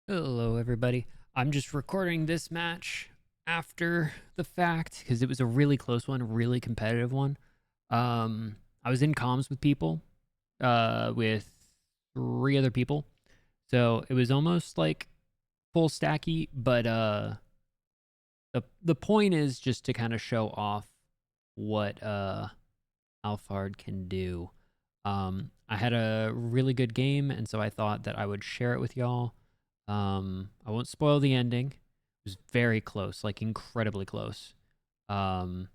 Hello, everybody. I'm just recording this match after the fact because it was a really close one, a really competitive one. I was in comms with people, with three other people, so it was almost like full stacky. But the point is just to kind of show off what Alphard can do. I had a really good game, and so I thought that I would share it with y'all. I won't spoil the ending. It was very close, like incredibly close. Um,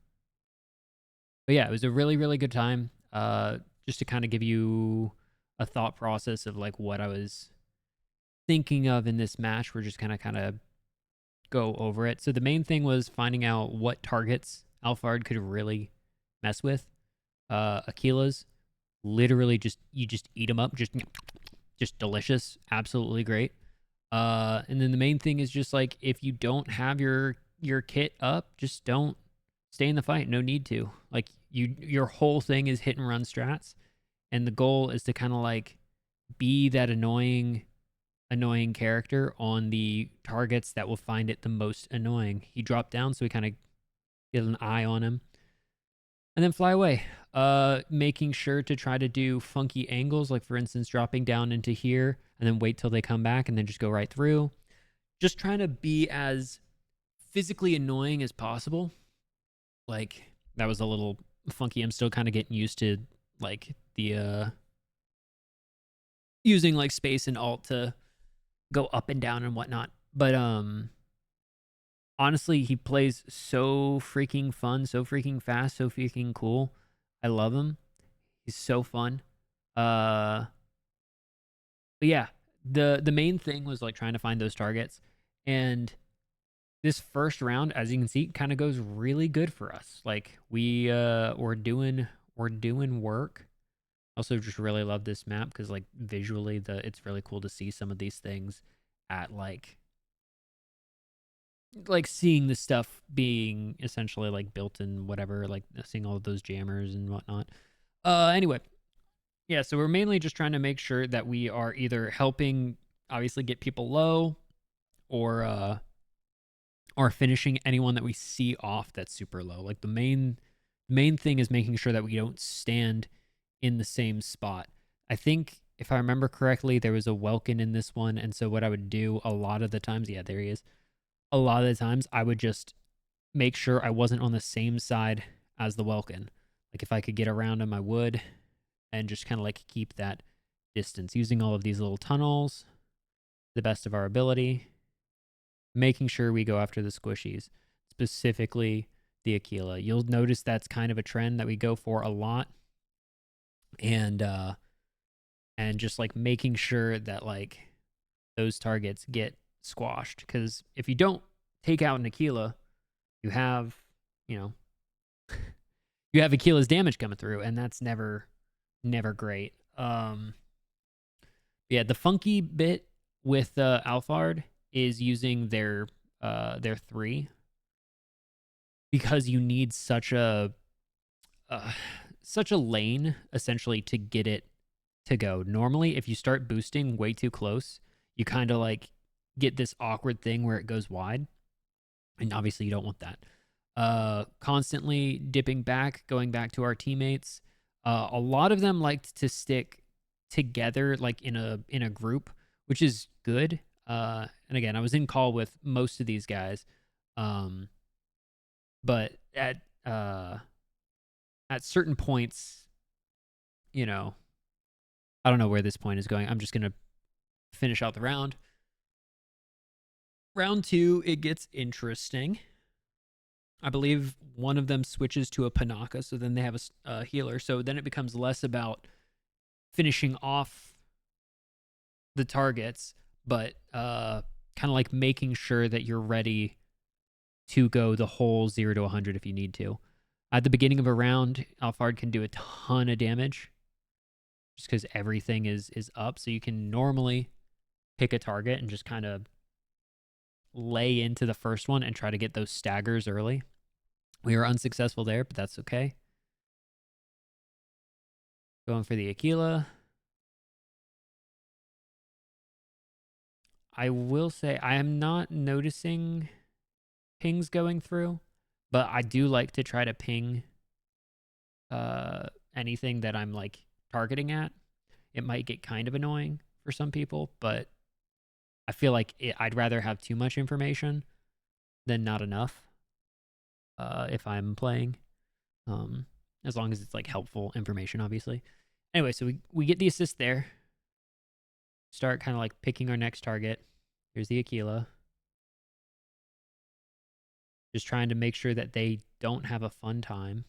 but yeah, it was a really, really good time. Just to kind of give you a thought process of like what I was thinking of in this match. We're just kind of go over it. So the main thing was finding out what targets Alphard could really mess with. Aquila's literally just you just eat them up, just delicious, absolutely great. And then the main thing is just like if you don't have your kit up, just don't stay in the fight. No need to. Like your whole thing is hit and run strats, and the goal is to kind of like be that annoying character on the targets that will find it the most annoying. He dropped down, so we kind of get an eye on him, and then fly away. Making sure to try to do funky angles, like for instance, dropping down into here and then wait till they come back and then just go right through. Just trying to be as physically annoying as possible. Like that was a little funky. I'm still kind of getting used to like the using like space and alt to go up and down and whatnot. But honestly, he plays so freaking fun, so freaking fast, so freaking cool. I love him. He's so fun. Uh but yeah, the main thing was like trying to find those targets. And this first round, as you can see, kind of goes really good for us. Like we're doing work. Also just really love this map because like visually it's really cool to see some of these things at like seeing the stuff being essentially like built in whatever, like seeing all of those jammers and whatnot. Anyway, yeah, so we're mainly just trying to make sure that we are either helping obviously get people low or finishing anyone that we see off that's super low. Like the main thing is making sure that we don't stand in the same spot. I think if I remember correctly, there was a Welkin in this one, and so what I would do a lot of the times, yeah, there he is. A lot of the times, I would just make sure I wasn't on the same side as the Welkin. Like if I could get around him, I would, and just kind of like keep that distance using all of these little tunnels, the best of our ability, making sure we go after the squishies, specifically the Aquila. You'll notice that's kind of a trend that we go for a lot, and just like making sure that like those targets get squashed. Because if you don't take out an Aquila, you have you know you have Aquila's damage coming through, and that's never great. Yeah, the funky bit with Alphard is using their three because you need uh, such a lane essentially to get it to go. Normally, if you start boosting way too close, you kind of like get this awkward thing where it goes wide, and obviously you don't want that. Constantly dipping back, going back to our teammates. A lot of them liked to stick together, like in a group, which is good. And again, I was in call with most of these guys, um, but at certain points, you know, I don't know where this point is going. I'm just gonna finish out the round. Round two, it gets interesting. I believe one of them switches to a Panaka, so then they have a healer. So then it becomes less about finishing off the targets, but kind of like making sure that you're ready to go the whole 0 to 100 if you need to. At the beginning of a round, Alphard can do a ton of damage just because everything is up. So you can normally pick a target and just kind of lay into the first one and try to get those staggers early. We were unsuccessful there, but that's okay. Going for the Aquila. I will say I am not noticing pings going through, but I do like to try to ping anything that I'm like targeting at. It might get kind of annoying for some people, but I feel like I'd rather have too much information than not enough if I'm playing. As long as it's like helpful information, obviously. Anyway, so we get the assist there. Start kind of like picking our next target. Here's the Aquila. Just trying to make sure that they don't have a fun time.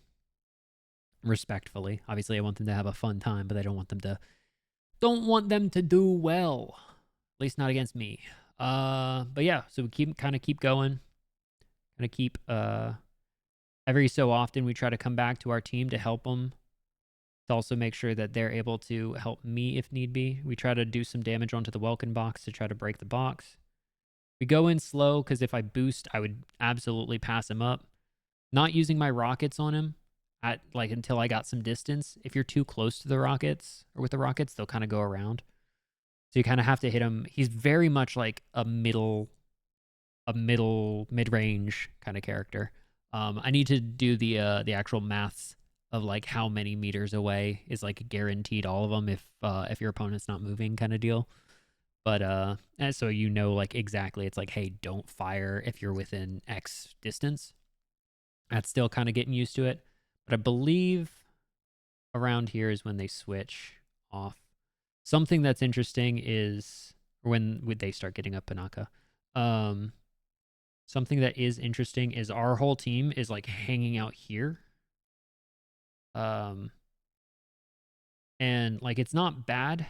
Respectfully. Obviously, I want them to have a fun time, but I don't want them to do well. At least not against me. But yeah, so we keep going. Kind of keep every so often we try to come back to our team to help them. To also make sure that they're able to help me if need be. We try to do some damage onto the Welkin box to try to break the box. We go in slow because if I boost, I would absolutely pass him up. Not using my rockets on him at like until I got some distance. If you're too close to the rockets or with the rockets, they'll kind of go around. So you kind of have to hit him. He's very much like a mid-range kind of character. I need to do the actual maths of like how many meters away is like guaranteed all of them if your opponent's not moving kind of deal. But and so you know like exactly it's like, hey, don't fire if you're within X distance. That's still kind of getting used to it. But I believe around here is when they switch off. Something that's interesting is when they start getting up Panaka. Something that is interesting is our whole team is like hanging out here. And like it's not bad,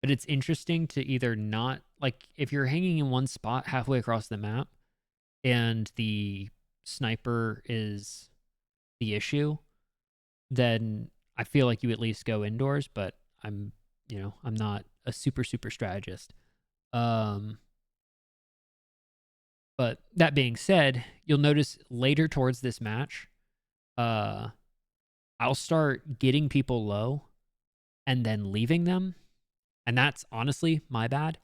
but it's interesting to either not like if you're hanging in one spot halfway across the map and the sniper is the issue, then I feel like you at least go indoors, but I'm not a super strategist. But that being said, you'll notice later towards this match, I'll start getting people low and then leaving them. And that's honestly my bad.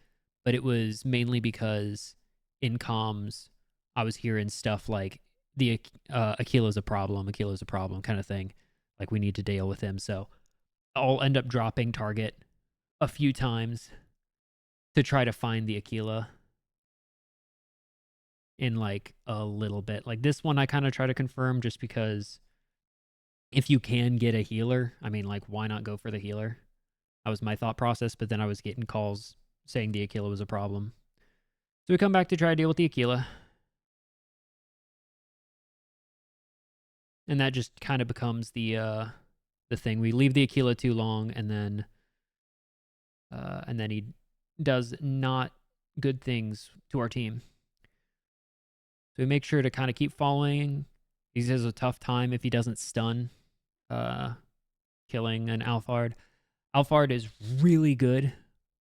But it was mainly because in comms, I was hearing stuff like the Aquila's a problem kind of thing. Like we need to deal with him. So I'll end up dropping target a few times to try to find the Aquila in like a little bit. Like this one I kind of try to confirm just because if you can get a healer, I mean like why not go for the healer? That was my thought process, but then I was getting calls saying the Aquila was a problem. So we come back to try to deal with the Aquila. And that just kind of becomes the thing. We leave the Aquila too long and then he does not good things to our team. So we make sure to kind of keep following. He has a tough time if he doesn't stun killing an Alphard. Alphard is really good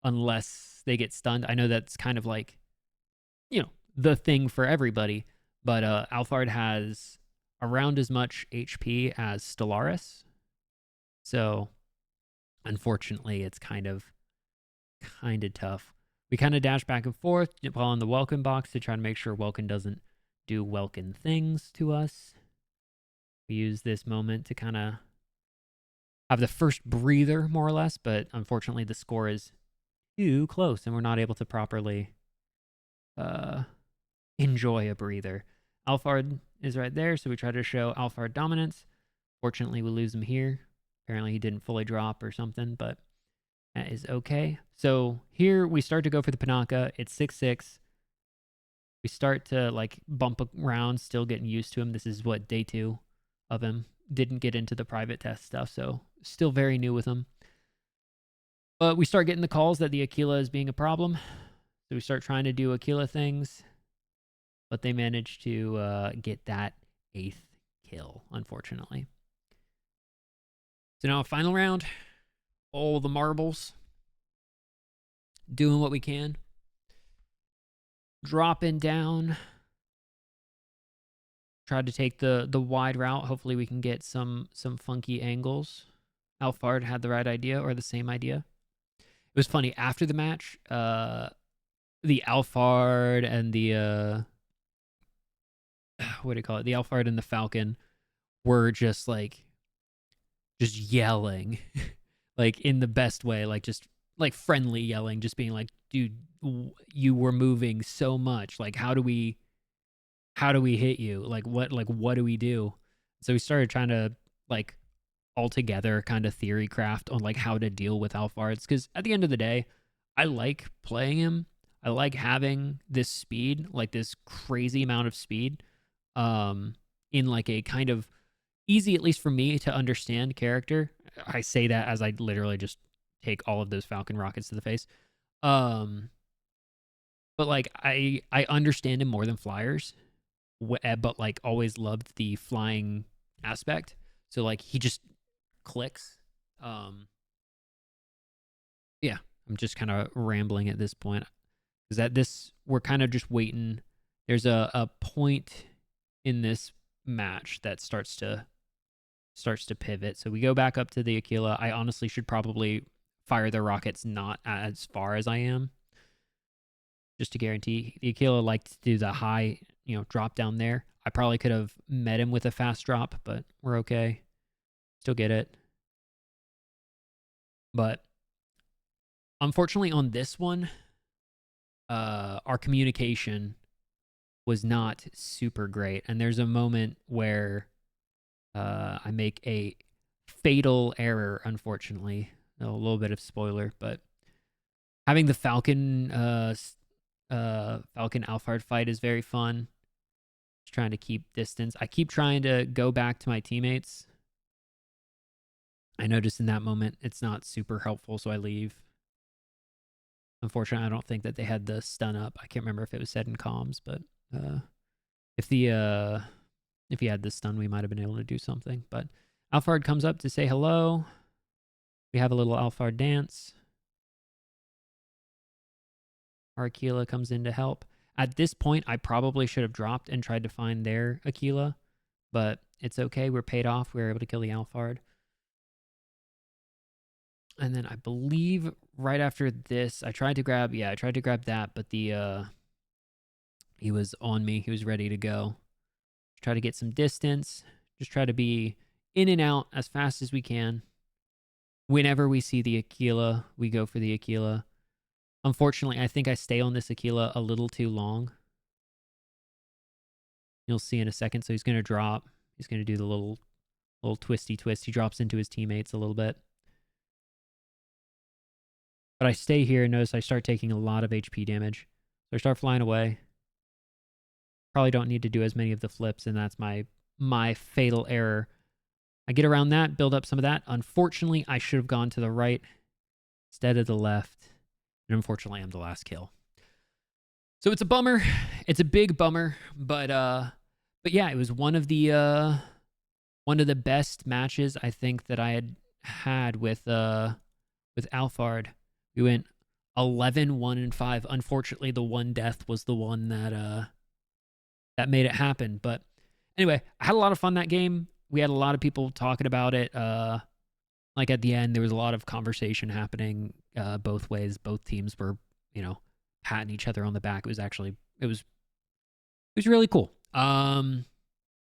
unless they get stunned. I know that's kind of like, the thing for everybody, but Alphard has around as much HP as Stellaris. So unfortunately, it's kind of tough. We kind of dash back and forth while in the Welkin box to try to make sure Welkin doesn't do Welkin things to us. We use this moment to kind of have the first breather, more or less, but unfortunately the score is too close and we're not able to properly enjoy a breather. Alphard is right there, so we try to show Alphard dominance. Fortunately, we lose him here. Apparently he didn't fully drop or something, but that is okay. So here we start to go for the Panaka. It's 6-6. We start to like bump around, still getting used to him. This is what, day 2 of him. Didn't get into the private test stuff, so still very new with him. But we start getting the calls that the Aquila is being a problem. So we start trying to do Aquila things, but they manage to get that 8th kill, unfortunately. So now final round, all the marbles, doing what we can. Dropping down. Tried to take the wide route. Hopefully we can get some funky angles. Alphard had the right idea or the same idea. It was funny after the match. the Alphard and the what do you call it? The Alphard and the Falcon were just yelling, like in the best way, like just like friendly yelling, just being like, dude, you were moving so much. Like, how do we hit you? Like what do we do? So we started trying to like all together kind of theory craft on like how to deal with Alphards, because at the end of the day, I like playing him. I like having this speed, like this crazy amount of speed, um, in like a kind of easy, at least for me, to understand character. I say that as I literally just take all of those Falcon rockets to the face. Um, but like I understand him more than flyers, but like always loved the flying aspect. So like he just clicks. Um, yeah, I'm just kind of rambling at this point because at this we're kind of just waiting. There's a point in this match that starts to pivot. So we go back up to the Aquila. I honestly should probably fire the rockets not as far as I am, just to guarantee. The Aquila liked to do the high, drop down there. I probably could have met him with a fast drop, but we're okay. Still get it. But unfortunately on this one, our communication was not super great. And there's a moment where I make a fatal error, unfortunately. A little bit of spoiler, but having the Falcon Falcon Alphard fight is very fun. Just trying to keep distance. I keep trying to go back to my teammates. I noticed in that moment it's not super helpful, so I leave. Unfortunately, I don't think that they had the stun up. I can't remember if it was said in comms, but if he had the stun, we might have been able to do something. But Alphard comes up to say hello. We have a little Alphard dance. Our Aquila comes in to help. At this point, I probably should have dropped and tried to find their Aquila, but it's okay. We're paid off. We were able to kill the Alphard. And then I believe right after this, I tried to grab that, but he was on me. He was ready to go. Try to get some distance. Just try to be in and out as fast as we can. Whenever we see the Aquila, we go for the Aquila. Unfortunately, I think I stay on this Aquila a little too long. You'll see in a second. So he's going to drop. He's going to do the little twisty twist. He drops into his teammates a little bit. But I stay here and notice I start taking a lot of HP damage. So I start flying away. Probably don't need to do as many of the flips, and that's my fatal error. I get around that, build up some of that. Unfortunately, I should have gone to the right instead of the left. And unfortunately, I'm the last kill. So it's a bummer. It's a big bummer, but yeah, it was one of the best matches I think that I had with Alphard. We went 11-1-5. Unfortunately, the one death was the one that made it happen. But anyway, I had a lot of fun that game. We had a lot of people talking about it. Like at the end, there was a lot of conversation happening both ways. Both teams were, patting each other on the back. It was really cool. But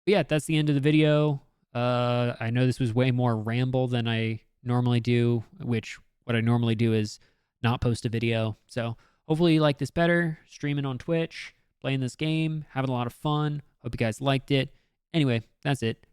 yeah, that's the end of the video. I know this was way more ramble than I normally do, which what I normally do is not post a video. So hopefully you like this better. Streaming on Twitch, playing this game, having a lot of fun. Hope you guys liked it. Anyway, that's it.